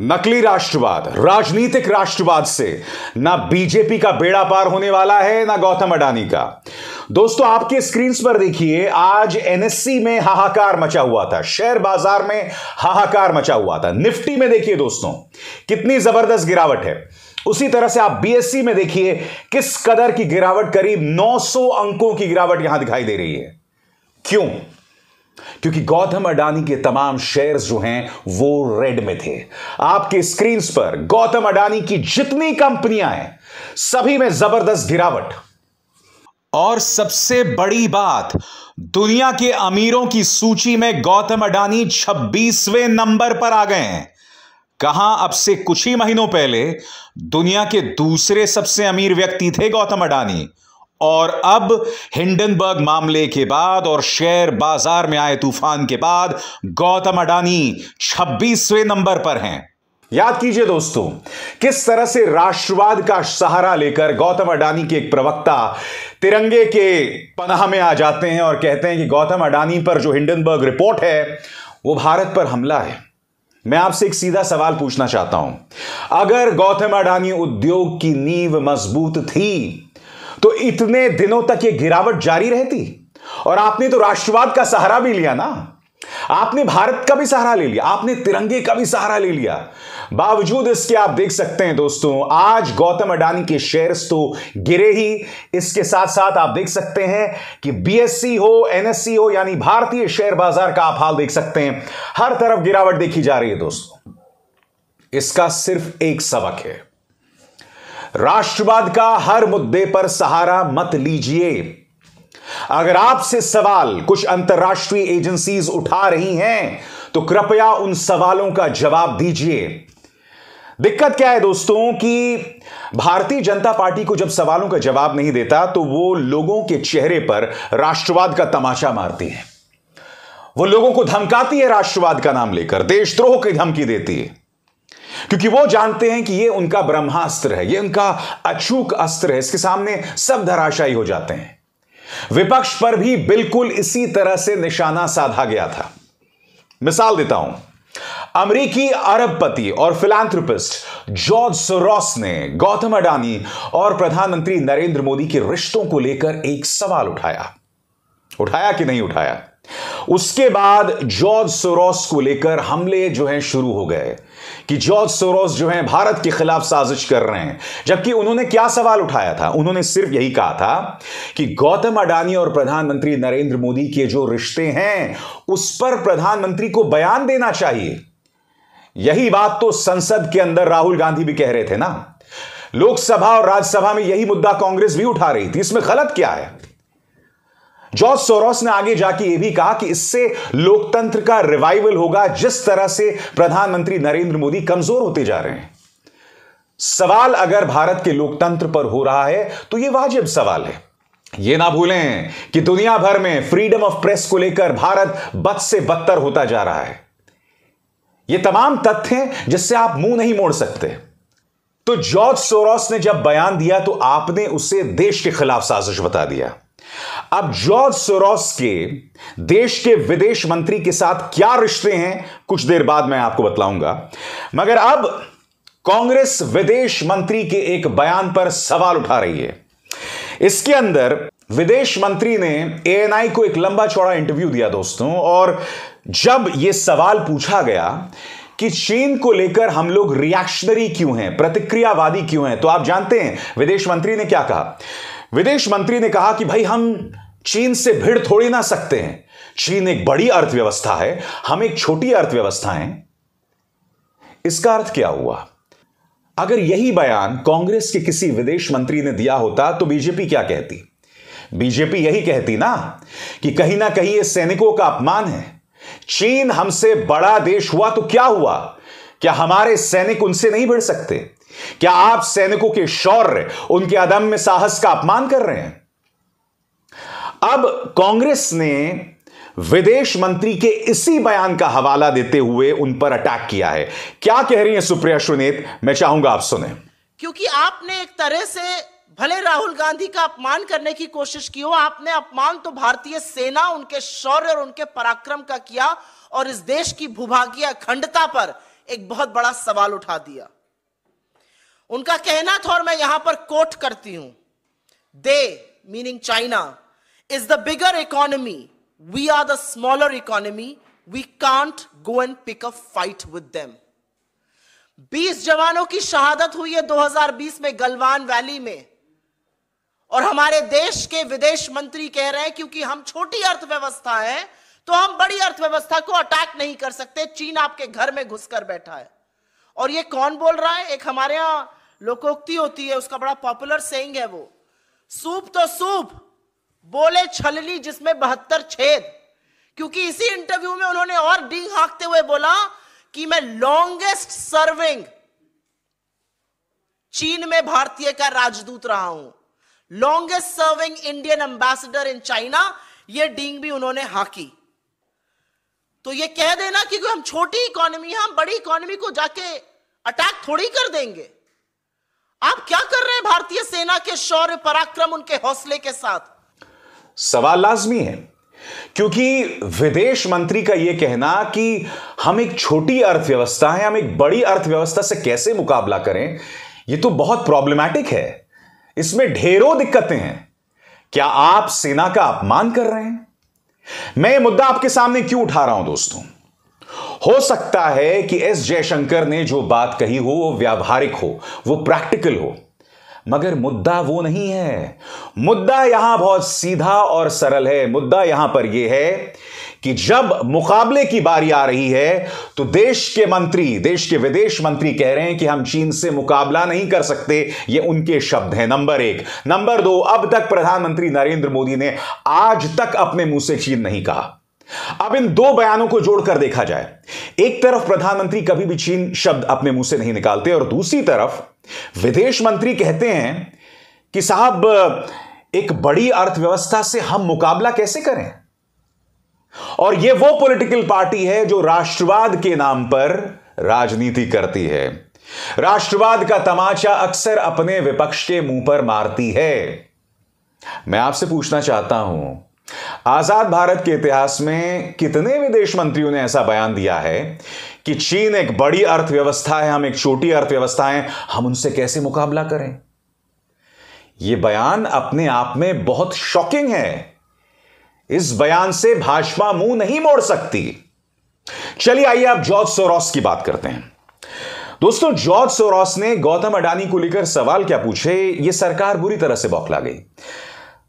नकली राष्ट्रवाद, राजनीतिक राष्ट्रवाद से ना बीजेपी का बेड़ा पार होने वाला है ना गौतम अडानी का। दोस्तों आपके स्क्रीन पर देखिए, आज एनएससी में हाहाकार मचा हुआ था, शेयर बाजार में हाहाकार मचा हुआ था। निफ्टी में देखिए दोस्तों कितनी जबरदस्त गिरावट है। उसी तरह से आप बीएससी में देखिए किस कदर की गिरावट, करीब 900 अंकों की गिरावट यहां दिखाई दे रही है। क्यों? क्योंकि गौतम अडानी के तमाम शेयर्स जो हैं वो रेड में थे। आपके स्क्रीन पर गौतम अडानी की जितनी कंपनियां हैं सभी में जबरदस्त गिरावट। और सबसे बड़ी बात, दुनिया के अमीरों की सूची में गौतम अडानी 26वें नंबर पर आ गए हैं। कहां अब से कुछ ही महीनों पहले दुनिया के दूसरे सबसे अमीर व्यक्ति थे गौतम अडानी, और अब हिंडनबर्ग मामले के बाद और शेयर बाजार में आए तूफान के बाद गौतम अडानी 26वें नंबर पर हैं। याद कीजिए दोस्तों किस तरह से राष्ट्रवाद का सहारा लेकर गौतम अडानी के एक प्रवक्ता तिरंगे के पनाह में आ जाते हैं और कहते हैं कि गौतम अडानी पर जो हिंडनबर्ग रिपोर्ट है वो भारत पर हमला है। मैं आपसे एक सीधा सवाल पूछना चाहता हूं, अगर गौतम अडानी उद्योग की नींव मजबूत थी तो इतने दिनों तक ये गिरावट जारी रहती? और आपने तो राष्ट्रवाद का सहारा भी लिया ना, आपने भारत का भी सहारा ले लिया, आपने तिरंगे का भी सहारा ले लिया। बावजूद इसके आप देख सकते हैं दोस्तों आज गौतम अडानी के शेयर्स तो गिरे ही, इसके साथ साथ आप देख सकते हैं कि बीएससी हो, एनएससी हो, यानी भारतीय शेयर बाजार का आप हाल देख सकते हैं, हर तरफ गिरावट देखी जा रही है दोस्तों। इसका सिर्फ एक सबक है, राष्ट्रवाद का हर मुद्दे पर सहारा मत लीजिए। अगर आपसे सवाल कुछ अंतर्राष्ट्रीय एजेंसीज उठा रही हैं तो कृपया उन सवालों का जवाब दीजिए। दिक्कत क्या है दोस्तों कि भारतीय जनता पार्टी को जब सवालों का जवाब नहीं देता तो वो लोगों के चेहरे पर राष्ट्रवाद का तमाचा मारती है, वो लोगों को धमकाती है, राष्ट्रवाद का नाम लेकर देशद्रोह की धमकी देती है, क्योंकि वो जानते हैं कि ये उनका ब्रह्मास्त्र है, ये उनका अचूक अस्त्र है, इसके सामने सब धराशायी हो जाते हैं। विपक्ष पर भी बिल्कुल इसी तरह से निशाना साधा गया था। मिसाल देता हूं, अमेरिकी अरबपति और फिलैंथ्रोपिस्ट जॉर्ज सोरोस ने गौतम अडानी और प्रधानमंत्री नरेंद्र मोदी के रिश्तों को लेकर एक सवाल उठाया कि नहीं उठाया? उसके बाद जॉर्ज सोरोस को लेकर हमले जो हैं शुरू हो गए कि जॉर्ज सोरोस जो हैं भारत के खिलाफ साजिश कर रहे हैं। जबकि उन्होंने क्या सवाल उठाया था? उन्होंने सिर्फ यही कहा था कि गौतम अडानी और प्रधानमंत्री नरेंद्र मोदी के जो रिश्ते हैं उस पर प्रधानमंत्री को बयान देना चाहिए। यही बात तो संसद के अंदर राहुल गांधी भी कह रहे थे ना, लोकसभा और राज्यसभा में यही मुद्दा कांग्रेस भी उठा रही थी। इसमें गलत क्या है? जॉर्ज सोरोस ने आगे जाके यह भी कहा कि इससे लोकतंत्र का रिवाइवल होगा, जिस तरह से प्रधानमंत्री नरेंद्र मोदी कमजोर होते जा रहे हैं। सवाल अगर भारत के लोकतंत्र पर हो रहा है तो यह वाजिब सवाल है। यह ना भूलें कि दुनिया भर में फ्रीडम ऑफ प्रेस को लेकर भारत बद से बदतर होता जा रहा है। यह तमाम तथ्य हैं जिससे आप मुंह नहीं मोड़ सकते। तो जॉर्ज सोरोस ने जब बयान दिया तो आपने उसे देश के खिलाफ साजिश बता दिया। अब जॉर्ज सोरोस के देश के विदेश मंत्री के साथ क्या रिश्ते हैं कुछ देर बाद मैं आपको बतलाऊंगा, मगर अब कांग्रेस विदेश मंत्री के एक बयान पर सवाल उठा रही है। इसके अंदर विदेश मंत्री ने एएनआई को एक लंबा चौड़ा इंटरव्यू दिया दोस्तों, और जब यह सवाल पूछा गया कि चीन को लेकर हम लोग रिएक्शनरी क्यों हैं, प्रतिक्रियावादी क्यों हैं, तो आप जानते हैं विदेश मंत्री ने क्या कहा? विदेश मंत्री ने कहा कि भाई हम चीन से भिड़ थोड़ी ना सकते हैं, चीन एक बड़ी अर्थव्यवस्था है, हम एक छोटी अर्थव्यवस्था हैं। इसका अर्थ क्या हुआ? अगर यही बयान कांग्रेस के किसी विदेश मंत्री ने दिया होता तो बीजेपी क्या कहती? बीजेपी यही कहती ना कि कहीं ना कहीं यह सैनिकों का अपमान है। चीन हमसे बड़ा देश हुआ तो क्या हुआ? क्या हमारे सैनिक उनसे नहीं भिड़ सकते? क्या आप सैनिकों के शौर्य, उनके अदम्य साहस का अपमान कर रहे हैं? अब कांग्रेस ने विदेश मंत्री के इसी बयान का हवाला देते हुए उन पर अटैक किया है। क्या कह रही हैं सुप्रिया सुनेत, मैं चाहूंगा आप सुने। क्योंकि आपने एक तरह से भले राहुल गांधी का अपमान करने की कोशिश की हो, आपने अपमान तो भारतीय सेना, उनके शौर्य और उनके पराक्रम का किया, और इस देश की भूभागीय अखंडता पर एक बहुत बड़ा सवाल उठा दिया। उनका कहना था, और मैं यहां पर कोट करती हूं, they meaning China is the bigger economy, we are the smaller economy, we can't go and pick a fight with them. 20 जवानों की शहादत हुई है 2020 में गलवान वैली में, और हमारे देश के विदेश मंत्री कह रहे हैं क्योंकि हम छोटी अर्थव्यवस्था है तो हम बड़ी अर्थव्यवस्था को अटैक नहीं कर सकते, चीन आपके घर में घुसकर बैठा है। और ये कौन बोल रहा है? एक हमारे यहां लोकोक्ति होती है, उसका बड़ा पॉपुलर सेइंग है वो, सूप तो सूप बोले छलनी जिसमें 72 छेद। क्योंकि इसी इंटरव्यू में उन्होंने और डींग हाँकते हुए बोला कि मैं लॉन्गेस्ट सर्विंग चीन में भारतीय का राजदूत रहा हूं, longest serving Indian ambassador in China. ये डींग भी उन्होंने हाकी। तो ये कह देना कि हम छोटी इकोनॉमी, हम बड़ी इकोनॉमी को जाके अटैक थोड़ी कर देंगे। आप क्या कर रहे हैं भारतीय सेना के शौर्य पराक्रम, उनके हौसले के साथ? सवाल लाजमी है, क्योंकि विदेश मंत्री का यह कहना कि हम एक छोटी अर्थव्यवस्था है, हम एक बड़ी अर्थव्यवस्था से कैसे मुकाबला करें, यह तो बहुत प्रॉब्लमैटिक है। इसमें ढेरों दिक्कतें हैं। क्या आप सेना का अपमान कर रहे हैं? मैं यह मुद्दा आपके सामने क्यों उठा रहा हूं दोस्तों? हो सकता है कि एस जयशंकर ने जो बात कही हो वो व्यावहारिक हो, वो प्रैक्टिकल हो, मगर मुद्दा वो नहीं है। मुद्दा यहां बहुत सीधा और सरल है। मुद्दा यहां पर यह है कि जब मुकाबले की बारी आ रही है तो देश के मंत्री, देश के विदेश मंत्री कह रहे हैं कि हम चीन से मुकाबला नहीं कर सकते। ये उनके शब्द हैं, नंबर 1। नंबर 2, अब तक प्रधानमंत्री नरेंद्र मोदी ने आज तक अपने मुंह से चीन नहीं कहा। अब इन दो बयानों को जोड़कर देखा जाए, एक तरफ प्रधानमंत्री कभी भी चीन शब्द अपने मुंह से नहीं निकालते, और दूसरी तरफ विदेश मंत्री कहते हैं कि साहब एक बड़ी अर्थव्यवस्था से हम मुकाबला कैसे करें। और यह वो पॉलिटिकल पार्टी है जो राष्ट्रवाद के नाम पर राजनीति करती है, राष्ट्रवाद का तमाचा अक्सर अपने विपक्ष के मुंह पर मारती है। मैं आपसे पूछना चाहता हूं, आजाद भारत के इतिहास में कितने विदेश मंत्रियों ने ऐसा बयान दिया है कि चीन एक बड़ी अर्थव्यवस्था है, हम एक छोटी अर्थव्यवस्था है, हम उनसे कैसे मुकाबला करें? यह बयान अपने आप में बहुत शॉकिंग है। इस बयान से भाजपा मुंह नहीं मोड़ सकती। चलिए आइए आप जॉर्ज सोरोस की बात करते हैं। दोस्तों, जॉर्ज सोरोस ने गौतम अडानी को लेकर सवाल क्या पूछे, यह सरकार बुरी तरह से बौखला गई।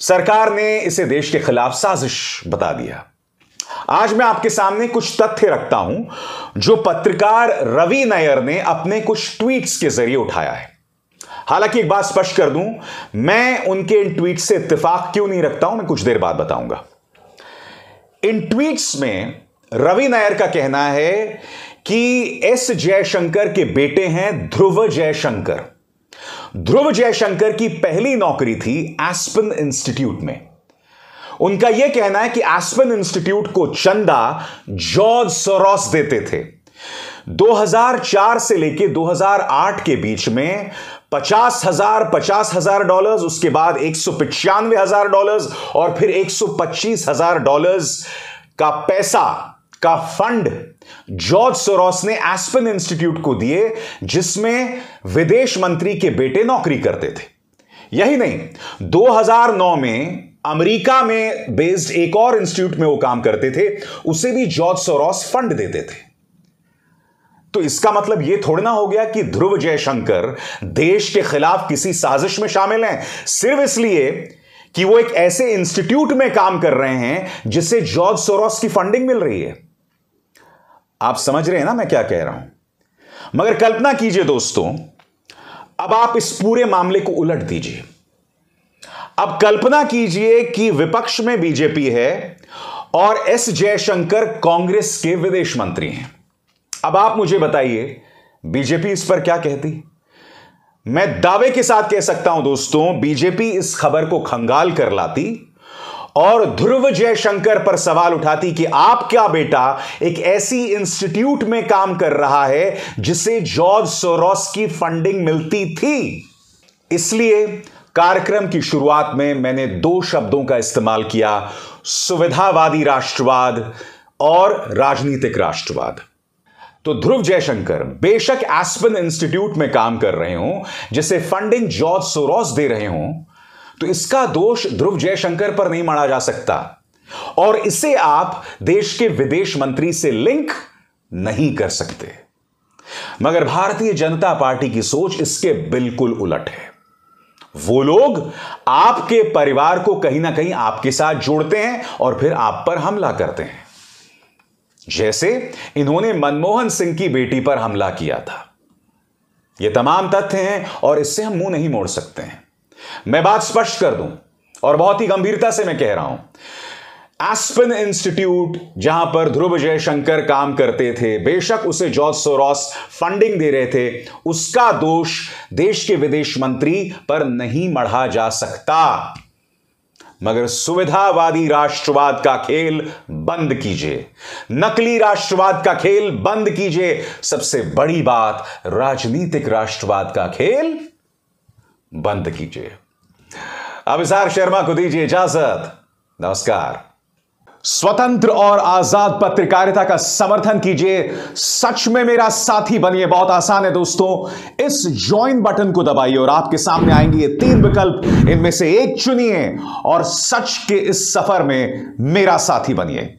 सरकार ने इसे देश के खिलाफ साजिश बता दिया। आज मैं आपके सामने कुछ तथ्य रखता हूं जो पत्रकार रवि नायर ने अपने कुछ ट्वीट्स के जरिए उठाया है। हालांकि एक बात स्पष्ट कर दूं, मैं उनके इन ट्वीट से इत्तेफाक क्यों नहीं रखता हूं, मैं कुछ देर बाद बताऊंगा। इन ट्वीट्स में रवि नायर का कहना है कि एस जयशंकर के बेटे हैं ध्रुव जयशंकर। ध्रुव जयशंकर की पहली नौकरी थी एस्पेन इंस्टीट्यूट में। उनका यह कहना है कि एस्पेन इंस्टीट्यूट को चंदा जॉर्ज सोरोस देते थे। 2004 से लेकर 2008 के बीच में $50,000 उसके बाद $195,000 और फिर $125,000 का पैसा का फंड जॉर्ज सोरोस ने एस्पेन इंस्टीट्यूट को दिए, जिसमें विदेश मंत्री के बेटे नौकरी करते थे। यही नहीं, 2009 में अमेरिका में बेस्ड एक और इंस्टीट्यूट में वो काम करते थे, उसे भी जॉर्ज सोरोस फंड देते थे। तो इसका मतलब यह थोड़ा ना हो गया कि ध्रुव जयशंकर देश के खिलाफ किसी साजिश में शामिल हैं सिर्फ इसलिए कि वो एक ऐसे इंस्टीट्यूट में काम कर रहे हैं जिसे जॉर्ज सोरोस की फंडिंग मिल रही है। आप समझ रहे हैं ना मैं क्या कह रहा हूं? मगर कल्पना कीजिए दोस्तों, अब आप इस पूरे मामले को उलट दीजिए। अब कल्पना कीजिए कि विपक्ष में बीजेपी है और एस जयशंकर कांग्रेस के विदेश मंत्री हैं। अब आप मुझे बताइए, बीजेपी इस पर क्या कहती? मैं दावे के साथ कह सकता हूं दोस्तों, बीजेपी इस खबर को खंगाल कर लाती और ध्रुव जयशंकर पर सवाल उठाती कि आपका बेटा एक ऐसी इंस्टीट्यूट में काम कर रहा है जिसे जॉर्ज सोरोस की फंडिंग मिलती थी। इसलिए कार्यक्रम की शुरुआत में मैंने 2 शब्दों का इस्तेमाल किया, सुविधावादी राष्ट्रवाद और राजनीतिक राष्ट्रवाद। तो ध्रुव जयशंकर बेशक एस्पेन इंस्टीट्यूट में काम कर रहे हों, जिसे फंडिंग जॉर्ज सोरोस दे रहे हों, तो इसका दोष ध्रुव जयशंकर पर नहीं मढ़ा जा सकता और इसे आप देश के विदेश मंत्री से लिंक नहीं कर सकते। मगर भारतीय जनता पार्टी की सोच इसके बिल्कुल उलट है। वो लोग आपके परिवार को कहीं ना कहीं आपके साथ जोड़ते हैं और फिर आप पर हमला करते हैं, जैसे इन्होंने मनमोहन सिंह की बेटी पर हमला किया था। ये तमाम तथ्य हैं और इससे हम मुंह नहीं मोड़ सकते हैं। मैं बात स्पष्ट कर दूं और बहुत ही गंभीरता से मैं कह रहा हूं, एस्पेन इंस्टीट्यूट जहां पर ध्रुव जयशंकर काम करते थे, बेशक उसे जॉर्ज सोरोस फंडिंग दे रहे थे, उसका दोष देश के विदेश मंत्री पर नहीं मढ़ा जा सकता। मगर सुविधावादी राष्ट्रवाद का खेल बंद कीजिए, नकली राष्ट्रवाद का खेल बंद कीजिए, सबसे बड़ी बात राजनीतिक राष्ट्रवाद का खेल बंद कीजिए। अभिसार शर्मा को दीजिए इजाजत। नमस्कार। स्वतंत्र और आजाद पत्रकारिता का समर्थन कीजिए, सच में मेरा साथी बनिए। बहुत आसान है दोस्तों, इस ज्वाइन बटन को दबाइए और आपके सामने आएंगे ये 3 विकल्प, इनमें से एक चुनिए और सच के इस सफर में मेरा साथी बनिए।